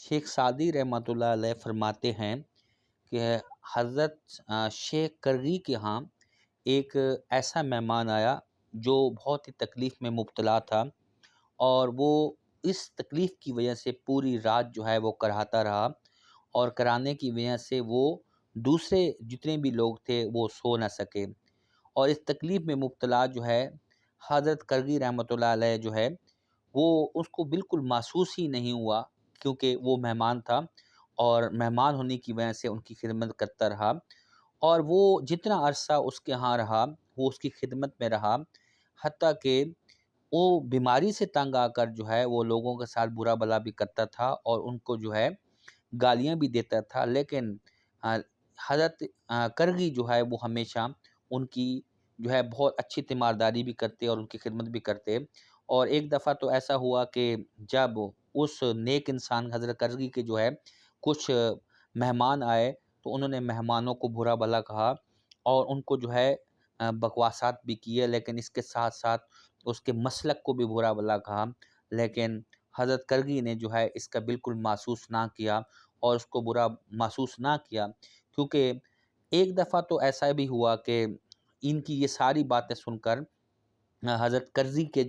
شیخ Saadi رحمۃ اللہ علیہ فرماتے ہیں کہ حضرت شیخ کرغی کے ہاں ایک ایسا مہمان آیا جو بہت ہی تکلیف میں مبتلا تھا، اور وہ اس تکلیف کی وجہ سے پوری رات جو ہے وہ کراہتا رہا، اور کرانے کی وجہ سے وہ دوسرے جتنے بھی لوگ تھے وہ سو نہ سکے، اور اس تکلیف میں مبتلا جو ہے حضرت کرغی رحمۃ اللہ علیہ جو ہے وہ اس کو بالکل محسوس ہی نہیں ہوا، کیونکہ وہ مہمان تھا اور مہمان ہونے کی وجہ سے ان کی خدمت کرتا رہا، اور وہ جتنا عرصہ اس کے ہاں رہا وہ اس کی خدمت میں رہا، حتیٰ کہ وہ بیماری سے تنگ آ کر جو ہے وہ لوگوں کے ساتھ برا بھلا بھی کرتا تھا اور ان کو جو ہے گالیاں بھی دیتا تھا، لیکن حضرت کرغی جو ہے وہ ہمیشہ ان کی جو ہے بہت اچھی تیمارداری بھی کرتے اور ان کی خدمت بھی کرتے۔ اور ایک دفعہ تو ایسا ہوا کہ جب اس نیک انسان حضرت کرغی کے جو ہے کچھ مہمان آئے تو انہوں نے مہمانوں کو برا بھلا کہا اور ان کو جو ہے بکواسات بھی کیے، لیکن اس کے ساتھ ساتھ اس کے مسلک کو بھی برا بھلا کہا، لیکن حضرت کرغی نے جو ہے اس کا بالکل محسوس نہ کیا اور اس کو برا محسوس نہ کیا، کیونکہ ایک دفعہ تو ایسا بھی ہوا کہ ان کی یہ ساری باتیں سن کر حضرت کرزی کے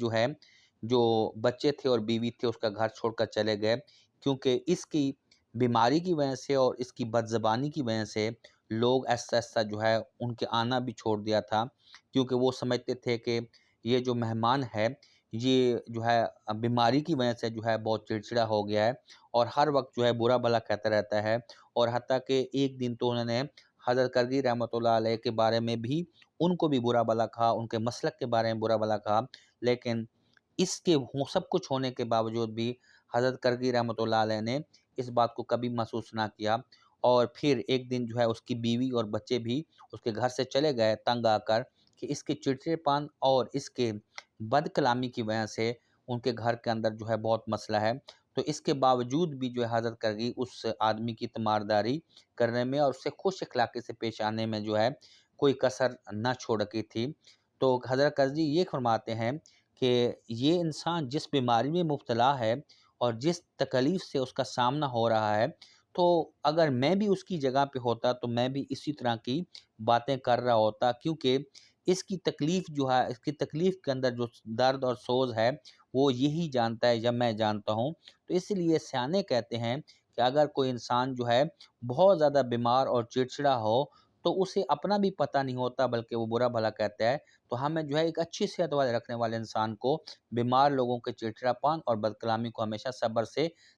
جو بچے تھے اور بیوی تھے اس کا گھر چھوڑ کر چلے گئے، کیونکہ اس کی بیماری کی وجہ سے اور اس کی بد زبانی کی وجہ سے لوگ ایسا ایسا جو ہے ان کے آنا بھی چھوڑ دیا تھا، کیونکہ وہ سمجھتے تھے کہ یہ جو مہمان ہے یہ جو ہے بیماری کی وجہ سے جو ہے بہت چڑچڑا ہو گیا ہے اور ہر وقت جو ہے برا بھلا کہتا رہتا ہے، اور حتیٰ کہ ایک دن تو انہوں نے حضرت کرزی رحمۃ اللہ علیہ کے بارے میں بھی ان کو بھی برا بھلا کہا، ان کے مسلک کے بارے میں برا بھلا کہا، لیکن اس کے سب کچھ ہونے کے باوجود بھی حضرت کرزی رحمۃ اللہ علیہ نے اس بات کو کبھی محسوس نہ کیا، اور پھر ایک دن جو ہے اس کی بیوی اور بچے بھی اس کے گھر سے چلے گئے تنگ آ کر کہ اس کے چڑچڑے پان اور اس کے بد کلامی کی وجہ سے ان کے گھر کے اندر جو ہے بہت مسئلہ ہے، تو اس کے باوجود بھی جو ہے حضرت کرزی اس آدمی کی تیمارداری کرنے میں اور اس سے خوش اخلاقی سے پیش آنے میں جو ہے کوئی کسر نہ چھوڑ رکھی تھی۔ تو حضرت کرزی یہ فرماتے ہیں کہ یہ انسان جس بیماری میں مبتلا ہے اور جس تکلیف سے اس کا سامنا ہو رہا ہے، تو اگر میں بھی اس کی جگہ پہ ہوتا تو میں بھی اسی طرح کی باتیں کر رہا ہوتا، کیونکہ اس کی تکلیف جو ہے اس کی تکلیف کے اندر جو درد اور سوز ہے وہ یہی جانتا ہے جب میں جانتا ہوں، تو اس لیے سیانے کہتے ہیں کہ اگر کوئی انسان جو ہے بہت زیادہ بیمار اور چڑچڑا ہو تو اسے اپنا بھی پتہ نہیں ہوتا بلکہ وہ برا بھلا کہتا ہے، تو ہمیں جو ہے ایک اچھی صحت والے رکھنے والے انسان کو بیمار لوگوں کے چڑچڑا پان اور بد کلامی کو ہمیشہ صبر سے